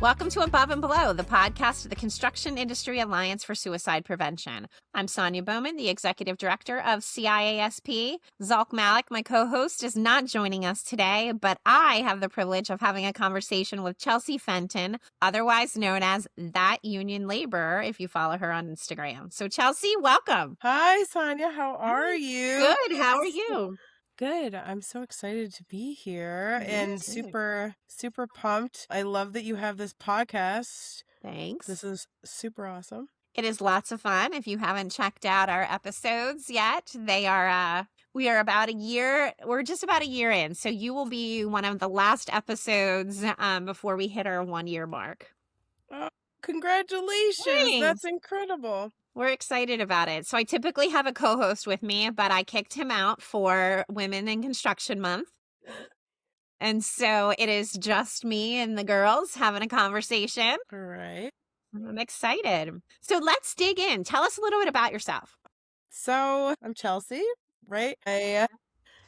Welcome to Above and Below, the podcast of the Construction Industry Alliance for Suicide Prevention. I'm Sonya Bohmann, the Executive Director of CIASP. Zalk Malik, my co-host, is not joining us today, but I have the privilege of having a conversation with Chelsea Fenton, otherwise known as That Union Laborer, if you follow her on Instagram. So Chelsea, welcome. Hi, Sonya. How are you? Good. How are you? Good. I'm so excited to be here and super pumped. I love that you have this podcast. Thanks. This is super awesome. It is lots of fun. If you haven't checked out our episodes yet, they are, we are about a year, we're just about a year in. So you will be one of the last episodes before we hit our 1 year mark. Oh, congratulations. Thanks. That's incredible. We're excited about it. So I typically have a co-host with me, but I kicked him out for Women in Construction Month. And so it is just me and the girls having a conversation. All right. I'm excited. So let's dig in. Tell us a little bit about yourself. So I'm Chelsea, right? I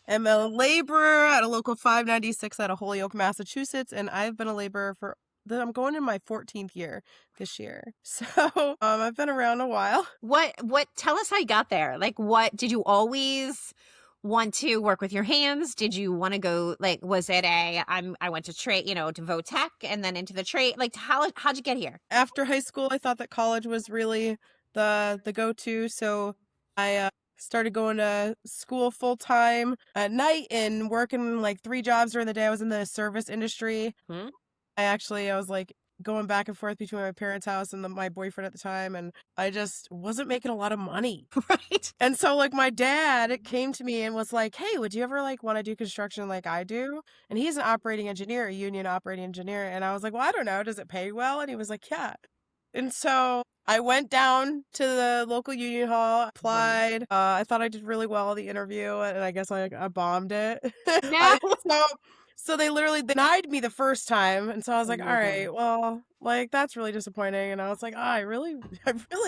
am a laborer at a local 596 out of Holyoke, Massachusetts, and I've been a laborer for I'm going in my 14th year this year. So I've been around a while. What tell us how you got there. Like, what did you always want to work with your hands? Did you want to go, like, was it I went to trade, to Votech and then into the trade? Like, how'd you get here? After high school, I thought that college was really the go-to. So I started going to school full time at night and working like 3 jobs during the day. I was in the service industry. I was like going back and forth between my parents' house and my boyfriend at the time, and I just wasn't making a lot of money. Right. And so like my dad came to me and was like, hey, would you ever like want to do construction like I do? And he's an operating engineer, a union operating engineer. And I was like, well, I don't know. Does it pay well? And he was like, yeah. And so I went down to the local union hall, applied. I thought I did really well the interview, and I guess I bombed it. No. So they literally denied me the first time. And so I was like, all right, well, like, that's really disappointing. And I was like, I really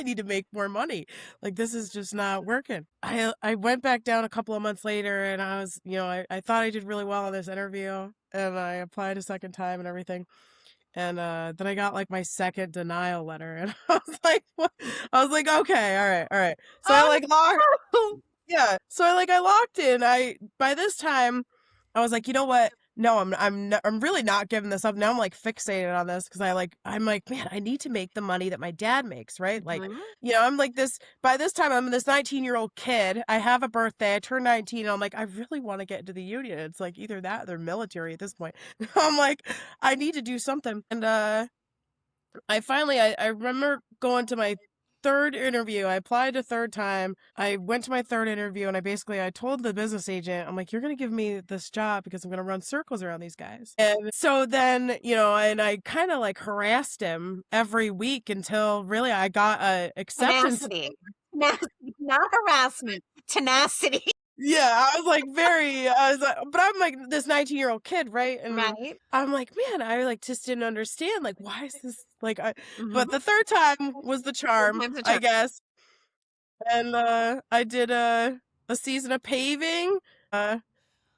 need to make more money. Like, this is just not working. I went back down a couple of months later, and I was, I thought I did really well on this interview, and I applied a second time and everything. And then I got like my second denial letter, and I was like, what? I was like, okay, all right. So I locked. Yeah. So I locked in. By this time, I was like, you know what? No, I'm really not giving this up. Now I'm like fixated on this because I'm like, man, I need to make the money that my dad makes, right? Like, I'm like this. By this time, I'm this 19-year-old kid. I have a birthday. I turned 19, and I'm like, I really want to get into the union. It's like either that or they're military at this point. I'm like, I need to do something. And I remember going to my third interview. I applied a third time. I went to my third interview, and I told the business agent, I'm like, you're going to give me this job because I'm going to run circles around these guys. And so then, and I kind of like harassed him every week until really I got a acceptance. Tenacity. Not harassment, tenacity. Yeah, I was like but I'm like this 19-year-old kid, right? And right. I'm like, man, I like just didn't understand. Like, why is this like, but the third time was the charm, I guess. And I did a season of paving. That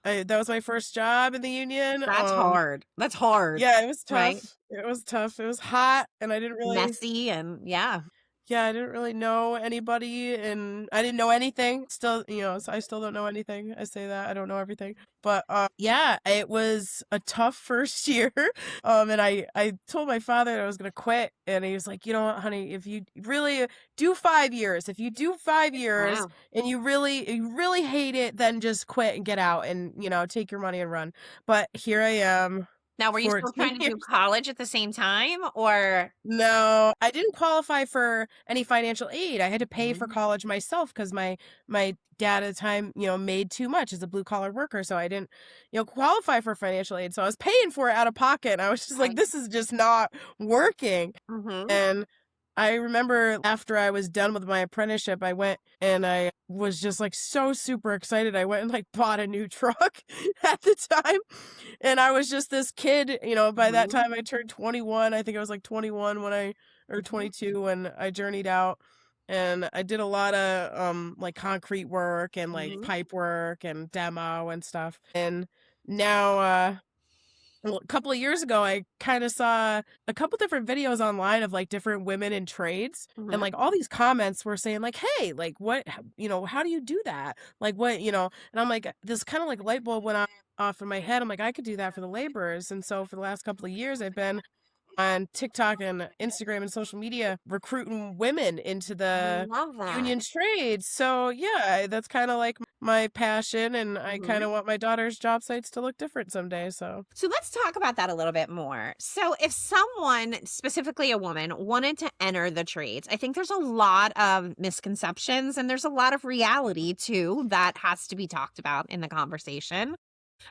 was my first job in the union. That's hard. That's hard. Yeah, it was tough. Right? It was tough. It was hot, and I didn't really messy, and yeah. Yeah, I didn't really know anybody, and I didn't know anything. Still, I still don't know anything. I say that I don't know everything, but yeah, it was a tough first year. And I told my father that I was gonna quit, and he was like, you know what, honey, if you really do 5 years, Wow. and you really hate it, then just quit and get out, and take your money and run. But here I am. Now, were you still trying to do college at the same time, or? No, I didn't qualify for any financial aid. I had to pay for college myself because my dad at the time, made too much as a blue collar worker. So I didn't, qualify for financial aid. So I was paying for it out of pocket. And I was just like, this is just not working. And I remember after I was done with my apprenticeship, I went and I was just like so super excited. I went and like bought a new truck at the time. And I was just this kid, by that time I turned 21. I think I was like 21 or 22 when I journeyed out. And I did a lot of like concrete work and like pipe work and demo and stuff. And now a couple of years ago, I kind of saw a couple different videos online of like different women in trades, and like all these comments were saying like, hey, like what, how do you do that? Like what, and I'm like, this kind of like light bulb went off in my head. I'm like, I could do that for the laborers. And so for the last couple of years, I've been on TikTok and Instagram and social media recruiting women into I the love that. union trades. So yeah, that's kind of like my passion, and I kind of want my daughter's job sites to look different someday. So let's talk about that a little bit more. So if someone, specifically a woman, wanted to enter the trades, I think there's a lot of misconceptions and there's a lot of reality too that has to be talked about in the conversation.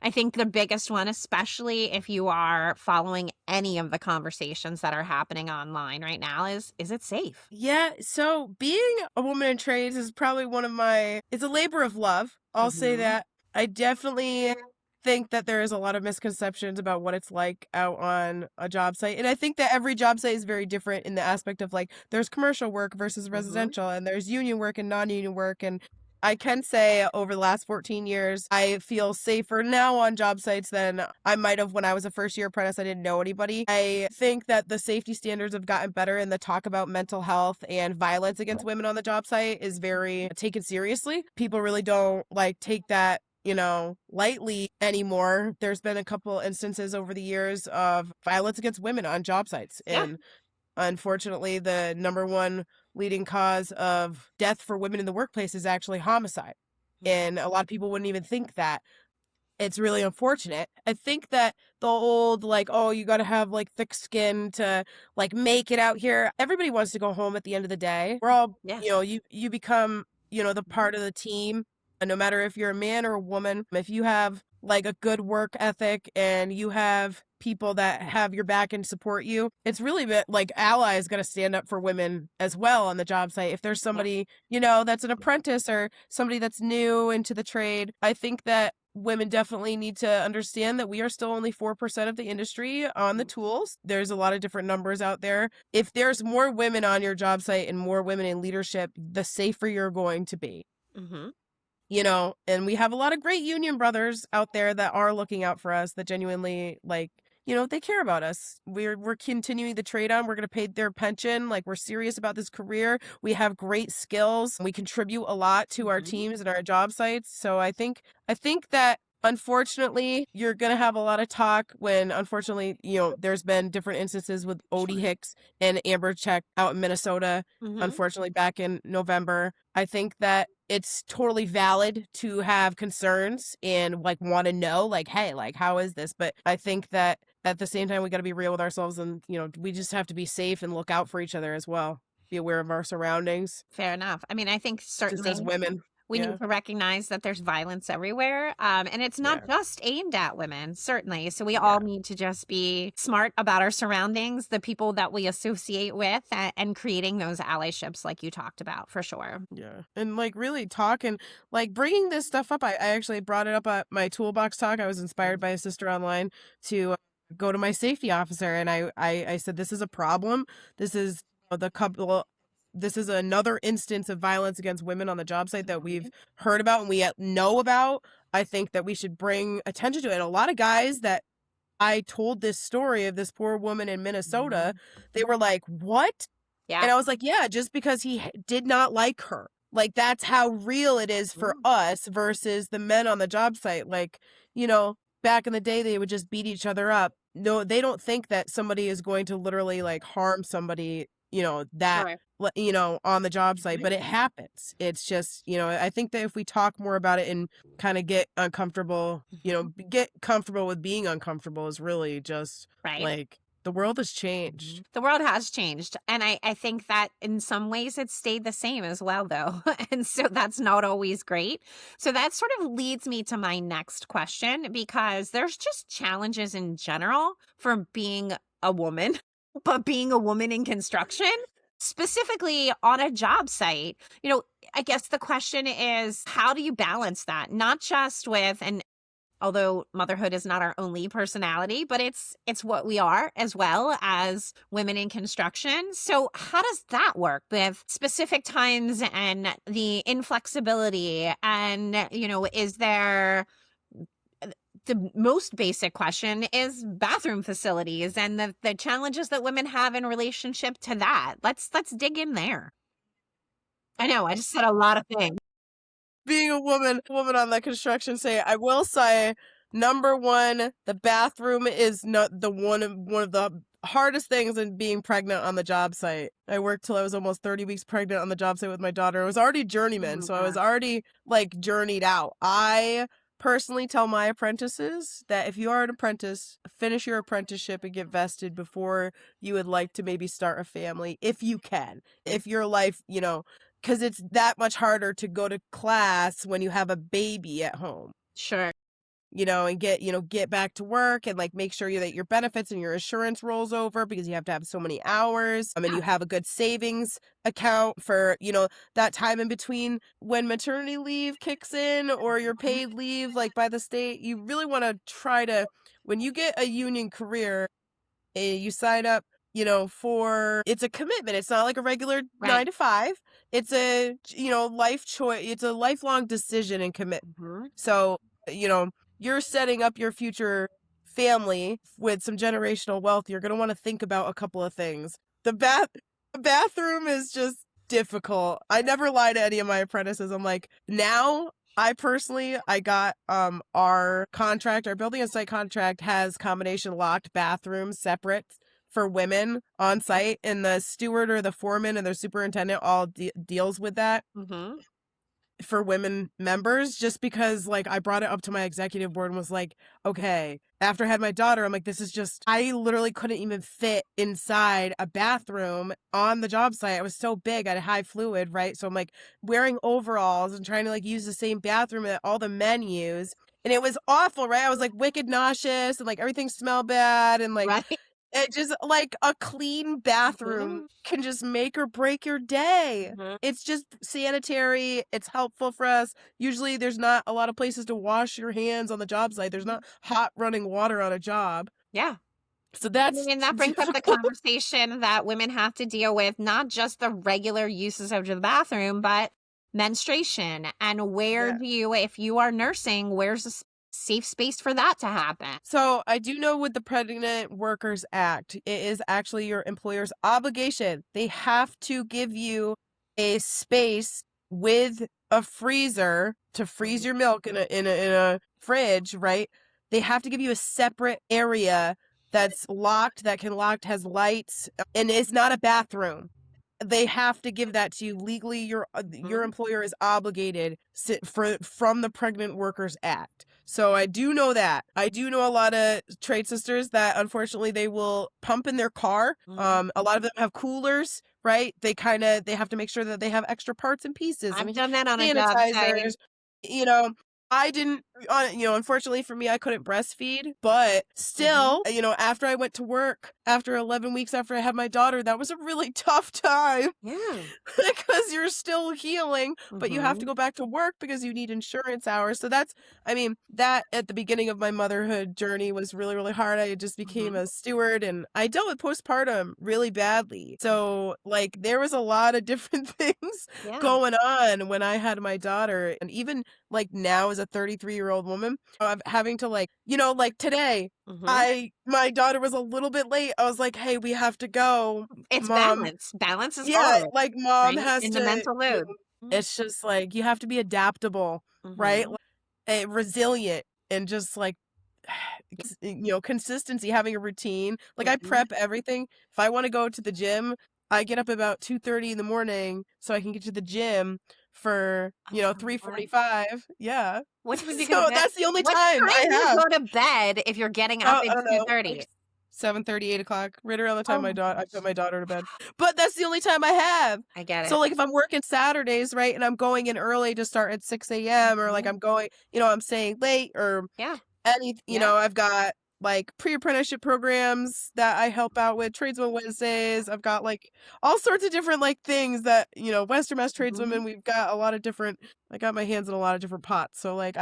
I think the biggest one, especially if you are following any of the conversations that are happening online right now, is it safe? yeah, so being a woman in trades is probably it's a labor of love. I'll say that. I definitely think that there is a lot of misconceptions about what it's like out on a job site. And I think that every job site is very different in the aspect of like, there's commercial work versus residential, and there's union work and non-union work. And I can say over the last 14 years, I feel safer now on job sites than I might have when I was a first-year apprentice. I didn't know anybody. I think that the safety standards have gotten better, and the talk about mental health and violence against women on the job site is very taken seriously. People really don't like take that lightly anymore. There's been a couple instances over the years of violence against women on job sites. And unfortunately, the number one leading cause of death for women in the workplace is actually homicide. And a lot of people wouldn't even think that. It's really unfortunate. I think that the old, like, oh, you got to have like thick skin to like make it out here. Everybody wants to go home at the end of the day. We're all, you become, the part of the team. And no matter if you're a man or a woman, if you have like a good work ethic and you have people that have your back and support you, it's really like allies got to stand up for women as well on the job site. If there's somebody, that's an apprentice or somebody that's new into the trade, I think that women definitely need to understand that we are still only 4% of the industry on the tools. There's a lot of different numbers out there. If there's more women on your job site and more women in leadership, the safer you're going to be. And we have a lot of great union brothers out there that are looking out for us, that genuinely like, they care about us. We're continuing the trade on. We're going to pay their pension. Like, we're serious about this career. We have great skills. We contribute a lot to our teams and our job sites. So I think that unfortunately, you're going to have a lot of talk when, unfortunately, there's been different instances with Odie Hicks and Amber Check out in Minnesota, unfortunately, back in November. I think that it's totally valid to have concerns and like want to know, like, hey, like, how is this? But I think that at the same time, we got to be real with ourselves, and, we just have to be safe and look out for each other as well. Be aware of our surroundings. Fair enough. I mean, I think certainly just as women. We need to recognize that there's violence everywhere. And it's not just aimed at women, certainly. So we all need to just be smart about our surroundings, the people that we associate with, and creating those allyships like you talked about, for sure. Yeah. And like really talk and like bringing this stuff up. I actually brought it up at my toolbox talk. I was inspired by a sister online to go to my safety officer. And I said, this is a problem. This is this is another instance of violence against women on the job site that we've heard about and we know about. I think that we should bring attention to it. And a lot of guys that I told this story of this poor woman in Minnesota, they were like, what? Yeah. And I was like, yeah, just because he did not like her. Like, that's how real it is for us versus the men on the job site. Like, back in the day, they would just beat each other up. No, they don't think that somebody is going to literally like harm somebody, on the job site, but it happens. It's just, I think that if we talk more about it and kind of get uncomfortable, get comfortable with being uncomfortable is really just like the world has changed. The world has changed. And I think that in some ways it's stayed the same as well, though. And so that's not always great. So that sort of leads me to my next question, because there's just challenges in general for being a woman, but being a woman in construction, specifically on a job site. I guess the question is, how do you balance that? Not just with, and although motherhood is not our only personality, but it's what we are as well as women in construction. So how does that work with specific times and the inflexibility? And, is there the most basic question is bathroom facilities and the challenges that women have in relationship to that. Let's dig in there. I know, I just said a lot of things. Being a woman on the construction site, I will say, number one, the bathroom is not one of the hardest things in being pregnant on the job site. I worked till I was almost 30 weeks pregnant on the job site with my daughter. I was already journeyman, so I was already like journeyed out. I personally tell my apprentices that if you are an apprentice, finish your apprenticeship and get vested before you would like to maybe start a family, if you can. If your life, because it's that much harder to go to class when you have a baby at home. Sure. And get back to work and like make sure that your benefits and your insurance rolls over, because you have to have so many hours. And you have a good savings account for, that time in between when maternity leave kicks in or your paid leave, like by the state. You really want to try to, when you get a union career, you sign up, for, it's a commitment. It's not like a regular 9 to 5. It's a, life choice. It's a lifelong decision and commitment. Mm-hmm. So, you're setting up your future family with some generational wealth. You're going to want to think about a couple of things. The bathroom is just difficult. I never lie to any of my apprentices. I'm like, now I got our building and site contract has combination locked bathrooms separate for women on site, and the steward or the foreman and their superintendent all deals with that. Mm-hmm. For women members, just because like I brought it up to my executive board and was like, okay, after I had my daughter, I'm like, I literally couldn't even fit inside a bathroom on the job site. I was so big, I had high fluid, right? So I'm like wearing overalls and trying to like use the same bathroom that all the men use. And it was awful, right? I was like wicked nauseous and like everything smelled bad and like it just like a clean bathroom can just make or break your day. Mm-hmm. It's just sanitary. It's helpful for us. Usually there's not a lot of places to wash your hands on the job site. There's not hot running water on a job. Yeah. So that brings up the conversation that women have to deal with, not just the regular uses of the bathroom, but menstruation. And where do you, if you are nursing, where's a safe space for that to happen? So I do know with the Pregnant Workers Act, it is actually your employer's obligation. They have to give you a space with a freezer to freeze your milk in a fridge, right? They have to give you a separate area that's locked, has lights, and it's not a bathroom. They have to give that to you legally. Your employer is obligated from the Pregnant Workers Act. So I do know that. I do know a lot of trade sisters that unfortunately they will pump in their car. A lot of them have coolers, right? They have to make sure that they have extra parts and pieces. I've done that on a job site. I didn't, unfortunately for me, I couldn't breastfeed, but still, after I went to work, after 11 weeks after I had my daughter, that was a really tough time. Yeah. Because you're still healing, but you have to go back to work because you need insurance hours. So that at the beginning of my motherhood journey was really, really hard. I just became a steward and I dealt with postpartum really badly. So like there was a lot of different things going on when I had my daughter. And even like now as a 33-year-old woman, I'm having to like today, my daughter was a little bit late. I was like, hey, we have to go. It's Mom. balance is hard, like mom has in to the mental load. It's just like you have to be adaptable, right? Resilient and just like consistency, having a routine. Like I prep everything. If I want to go to the gym, I get up about 2:30 in the morning so I can get to the gym for 3:45. Yeah. What would you so that's the only time I have. Go to bed if you're getting up at 2:30. 7:30, 8 o'clock, right around the time I put my daughter to bed. But that's the only time I have. I get it. So like if I'm working Saturdays, right, and I'm going in early to start at 6 a.m. or like I'm going, I'm staying late or I've got like pre-apprenticeship programs that I help out with, Tradesman Wednesdays. I've got like all sorts of different like things that, Western Mass tradeswomen, we've got a lot of different, I got my hands in a lot of different pots. So like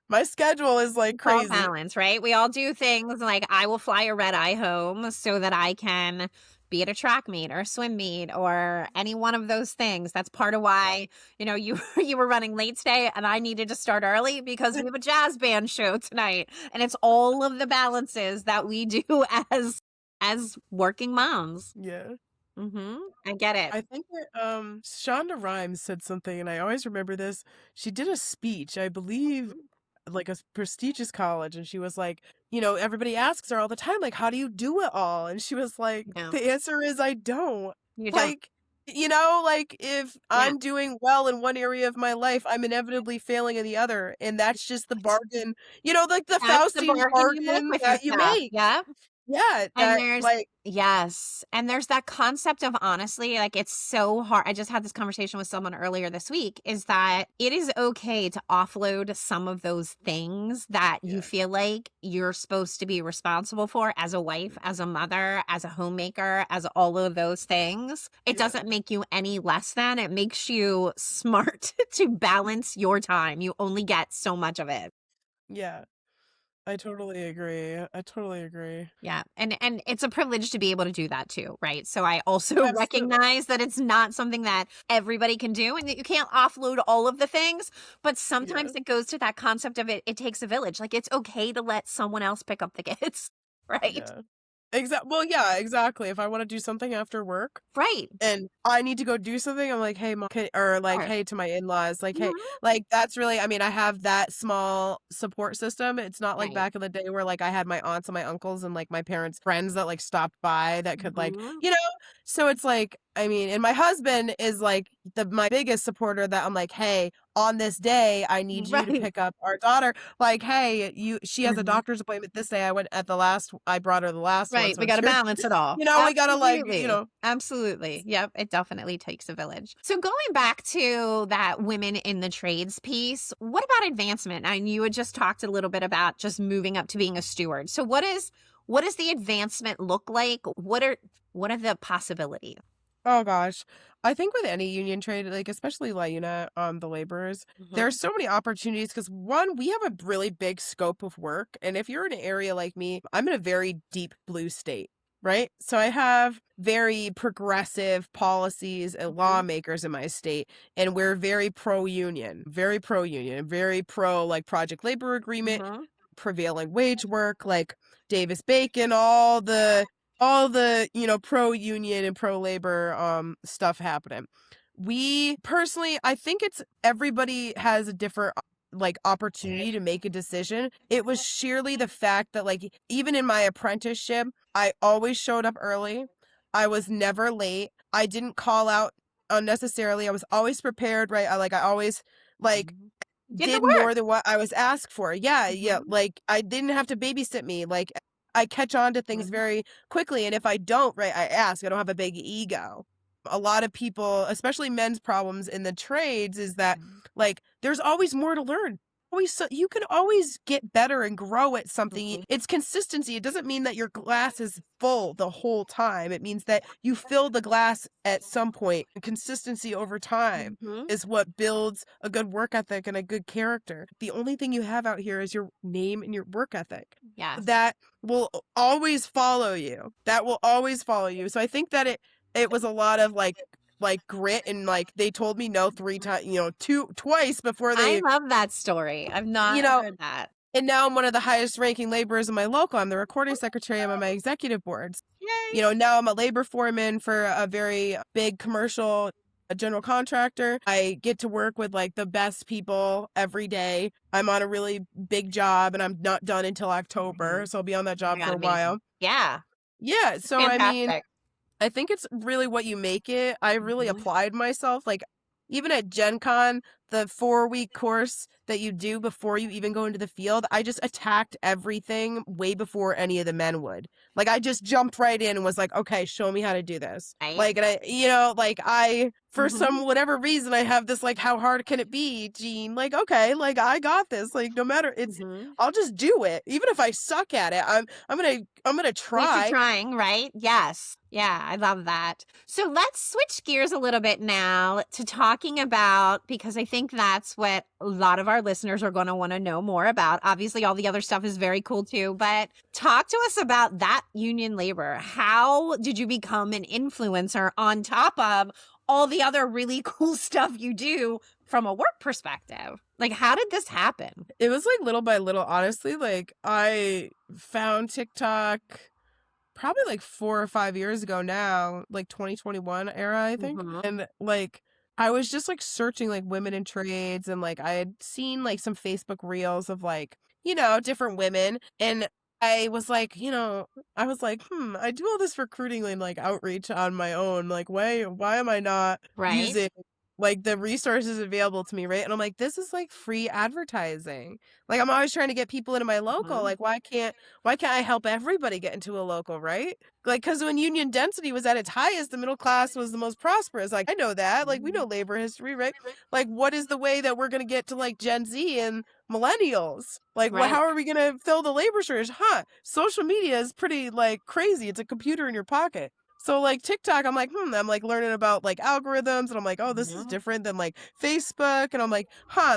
my schedule is like crazy. All balance, right? We all do things like I will fly a red eye home so that I can be it a track meet or a swim meet or any one of those things. That's part of why, you you were running late today and I needed to start early because we have a jazz band show tonight. And it's all of the balances that we do as working moms. Yeah. I get it. I think that Shonda Rhimes said something, and I always remember this. She did a speech, I believe, like a prestigious college, and she was like, everybody asks her all the time, like, how do you do it all? And she was like, No. the answer is I don't. You don't. Like, like if I'm doing well in one area of my life, I'm inevitably failing in the other, and that's just the bargain, like the That's the Faustian bargain you make bargain with that you yourself. make. Yeah. Yeah, And that there's like yes. And there's that concept of honestly, like it's so hard. I just had this conversation with someone earlier this week, is that it is okay to offload some of those things that you feel like you're supposed to be responsible for as a wife, as a mother, as a homemaker, as all of those things. It doesn't make you any less than. It makes you smart to balance your time. You only get so much of it. Yeah. I totally agree. Yeah. And it's a privilege to be able to do that too, right? So I also Absolutely. recognize that it's not something that everybody can do and that you can't offload all of the things, but sometimes it goes to that concept of it takes a village. Like it's okay to let someone else pick up the kids, right? Yeah. Exactly. If I want to do something after work, Right. and I need to go do something, I'm like, hey, mom, or like, Sure. hey, to my in-laws, like, hey, Mhm. like that's really, I mean, I have that small support system. It's not like Right. back in the day where like I had my aunts and my uncles and like my parents' friends that like stopped by that could like, Mhm. so it's like, I mean, and my husband is like my biggest supporter that I'm like, hey, on this day, I need you to Right. pick up our daughter. Like, hey, she has a Mhm. doctor's appointment this day. I brought her the last one. Right. So We it's got to your, balance it all. we gotta like, Absolutely. Absolutely. Yep. It definitely takes a village. So going back to that women in the trades piece, what about advancement? And you had just talked a little bit about just moving up to being a steward. So what does the advancement look like? What are the possibilities? oh gosh. I think with any union trade, like especially LIUNA, the laborers, there's so many opportunities because one, we have a really big scope of work. And if you're in an area like me, I'm in a very deep blue state, right? So I have very progressive policies and lawmakers in my state, and we're very pro-union, very pro like project labor agreement, prevailing wage work, like Davis Bacon, all the pro union and pro labor stuff happening. We personally, I think it's everybody has a different like opportunity to make a decision. It was sheerly the fact that like even in my apprenticeship, I always showed up early. I was never late. I didn't call out unnecessarily. I was always prepared, right? I always like Did the did more work. than what I was asked for. Yeah. Like I didn't have to babysit me. Like I catch on to things very quickly. And if I don't, right, I ask. I don't have a big ego. A lot of people, especially men's problems in the trades, is that like there's always more to learn. You can always get better and grow at something. It's consistency. It doesn't mean that your glass is full the whole time. It means that you fill the glass at some point. Consistency over time is what builds a good work ethic and a good character. The only thing you have out here is your name and your work ethic. Yes. That will always follow you. So I think that it was a lot of like grit, and like they told me no 3 times, twice before I they, love that story. I've not heard that. and now I'm one of the highest ranking laborers in my local. I'm the recording secretary. I'm on my executive boards. Yay. Now I'm a labor foreman for a very big commercial a general contractor. I get to work with like the best people every day. I'm on a really big job and I'm not done until October. So I'll be on that job for a while. Yeah. Yeah. So I mean, Fantastic. I think it's really what you make it. I really applied myself. Like even at Gen Con, the 4-week course that you do before you even go into the field, I just attacked everything way before any of the men would. Like I just jumped right in and was like, okay, show me how to do this. Right. Like, and I, for some whatever reason, I have this like, how hard can it be, Jean? Like, okay, like I got this. Like no matter, I'll just do it. Even if I suck at it, I'm gonna try. Keep trying, right? Yes. Yeah, I love that. So let's switch gears a little bit now to talking about, because I think think that's what a lot of our listeners are going to want to know more about. Obviously, all the other stuff is very cool too, but talk to us about that union labor. How did you become an influencer on top of all the other really cool stuff you do from a work perspective? Like, how did this happen? It was like little by little, honestly. Like, I found TikTok probably like 4 or 5 years ago now, like 2021 era, I think. And like, I was just like searching like women in trades, and like I had seen like some Facebook reels of like, different women. And I was like, I do all this recruiting and like outreach on my own. Like, why am I not using like the resources available to me, right? And I'm like, this is like free advertising. Like, I'm always trying to get people into my local. Like, why can't I help everybody get into a local, right? Like, because when union density was at its highest, the middle class was the most prosperous. Like, I know that. Like, we know labor history, right? Like, what is the way that we're going to get to like Gen Z and millennials? Like, how are we going to fill the labor shortage? Social media is pretty like crazy. It's a computer in your pocket. So like TikTok, I'm like, I'm like learning about like algorithms, and I'm like, oh, this is different than like Facebook. And I'm like,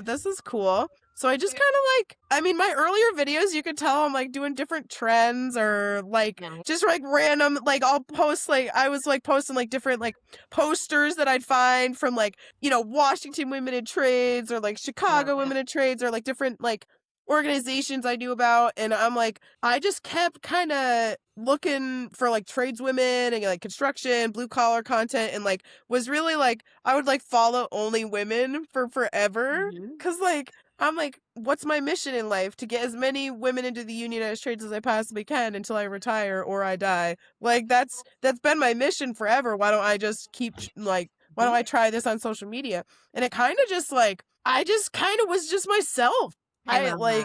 this is cool. So I just kind of like, my earlier videos, you could tell I'm like doing different trends, or like just like random, like I'll post like, I was like posting like different like posters that I'd find from like, Washington Women in Trades, or like Chicago Women in Trades, or like different like organizations I knew about. And I'm like, I just kept kind of looking for like tradeswomen and like construction, blue collar content, and like was really like, I would like follow only women for forever. Cause like, I'm like, what's my mission in life? To get as many women into the unionized trades as I possibly can until I retire or I die. Like, that's been my mission forever. Why don't I just keep like, why don't I try this on social media? And it kind of just like, I just kind of was just myself. I'm really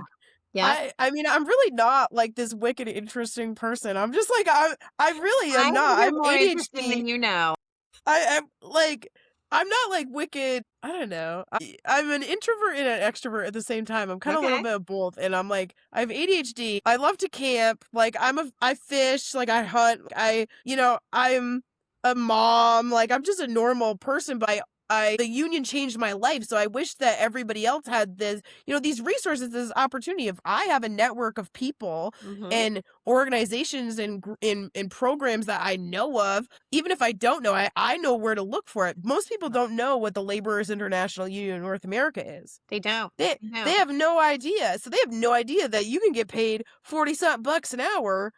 not like this wicked interesting person. I'm just like, I really am not. I'm more ADHD. interesting than you know. I'm like, I'm not like wicked. I don't know. I'm an introvert and an extrovert at the same time. I'm kind of a little bit of both. And I'm like, I have ADHD. I love to camp. Like, I fish. Like, I hunt. I'm a mom. Like, I'm just a normal person, but the union changed my life. So I wish that everybody else had this, these resources, this opportunity. If I have a network of people and organizations and programs that I know of, even if I don't know, I know where to look for it. Most people don't know what the Laborers International Union of North America is. They don't. They have no idea. So they have no idea that you can get paid 40-something bucks an hour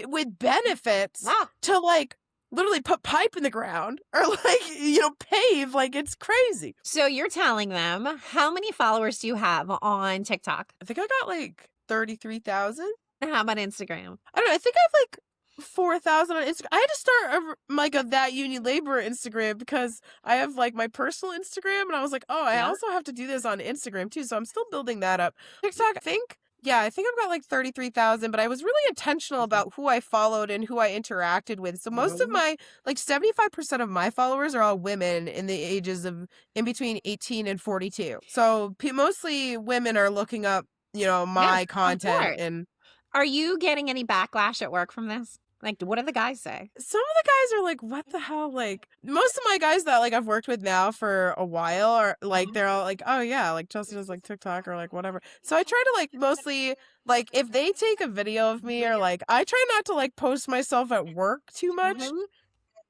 with benefits to like literally put pipe in the ground, or like, pave. Like, it's crazy. So you're telling them, how many followers do you have on TikTok? I think I got like 33,000. How about Instagram? I don't know. I think I have like 4,000 on Instagram. I had to start like a That Union Labor Instagram, because I have like my personal Instagram, and I was like, I also have to do this on Instagram too. So I'm still building that up. TikTok, I think I've got like 33,000, but I was really intentional about who I followed and who I interacted with. So most of my, like 75% of my followers are all women in the ages of in between 18 and 42. So mostly women are looking up, my content. And are you getting any backlash at work from this? Like, what do the guys say? Some of the guys are like, what the hell? Like, most of my guys that like I've worked with now for a while are like, they're all like, oh yeah, like Chelsea does like TikTok or like whatever. So I try to like mostly like, if they take a video of me, or like, I try not to like post myself at work too much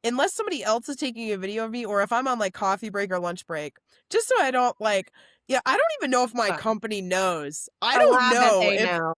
unless somebody else is taking a video of me, or if I'm on like coffee break or lunch break, just so I don't like, I don't even know if my company knows. I don't know if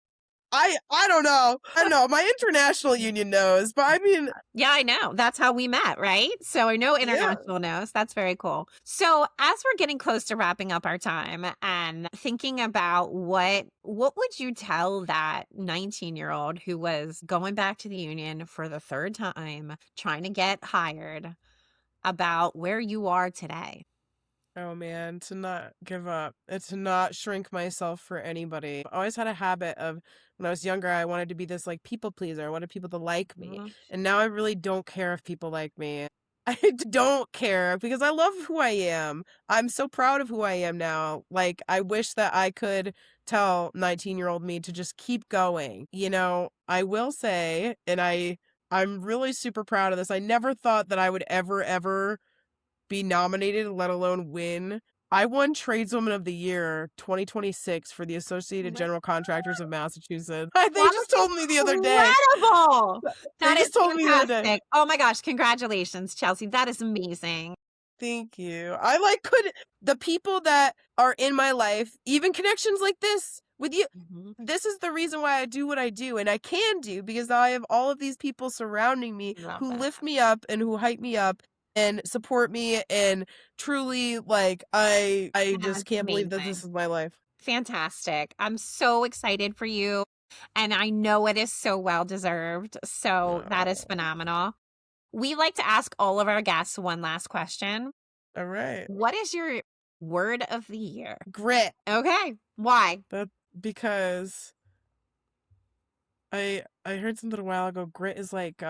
I don't know. I don't know. My international union knows, but I mean... Yeah, I know. That's how we met, right? So I know international knows. That's very cool. So as we're getting close to wrapping up our time and thinking about what would you tell that 19-year-old who was going back to the union for the third time, trying to get hired, about where you are today? Oh man, to not give up, and to not shrink myself for anybody. I always had a habit of, when I was younger, I wanted to be this like people pleaser. I wanted people to like me. And now I really don't care if people like me. I don't care, because I love who I am. I'm so proud of who I am now. Like, I wish that I could tell 19-year-old me to just keep going. I will say, and I'm really super proud of this. I never thought that I would ever be nominated, let alone win I won Tradeswoman of the Year 2026 for the Associated General Contractors of Massachusetts. They just told me the other day. Incredible! They just told me the other day. Oh my gosh, congratulations, Chelsea. That is amazing. Thank you. The people that are in my life, even connections like this with you, this is the reason why I do what I do, and I can do because I have all of these people surrounding me who lift me up and who hype me up and support me, and truly, like, I just can't believe that this is my life. Fantastic. I'm so excited for you, and I know it is so well deserved. So that is phenomenal. We like to ask all of our guests one last question. All right. What is your word of the year? Grit. Okay. Why? Because I heard something a while ago. Grit is like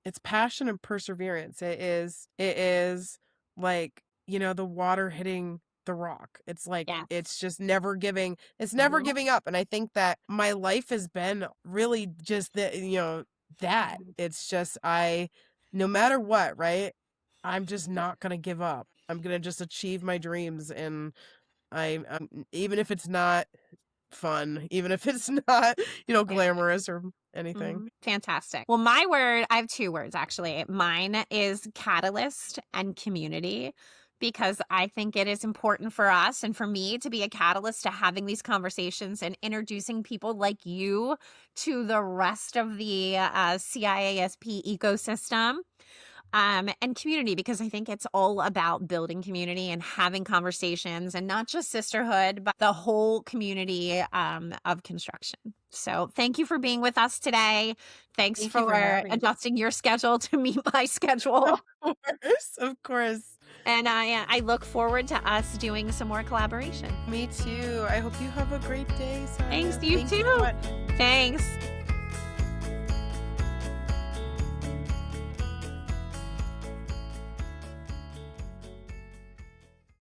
it's passion and perseverance. It is like, the water hitting the rock. It's like it's just never giving up. And I think that my life has been really just that it's just no matter what, right? I'm just not gonna give up. I'm gonna just achieve my dreams, and I'm even if it's not fun, even if it's not, glamorous or anything. Fantastic. Well, my word, I have two words actually. Mine is catalyst and community, because I think it is important for us and for me to be a catalyst to having these conversations and introducing people like you to the rest of the CIASP ecosystem. And community, because I think it's all about building community and having conversations, and not just sisterhood, but the whole community of construction. So thank you for being with us today. Thanks for adjusting your schedule to meet my schedule. Of course. And I look forward to us doing some more collaboration. Me too. I hope you have a great day, Sonya. Thanks, you too. Thanks.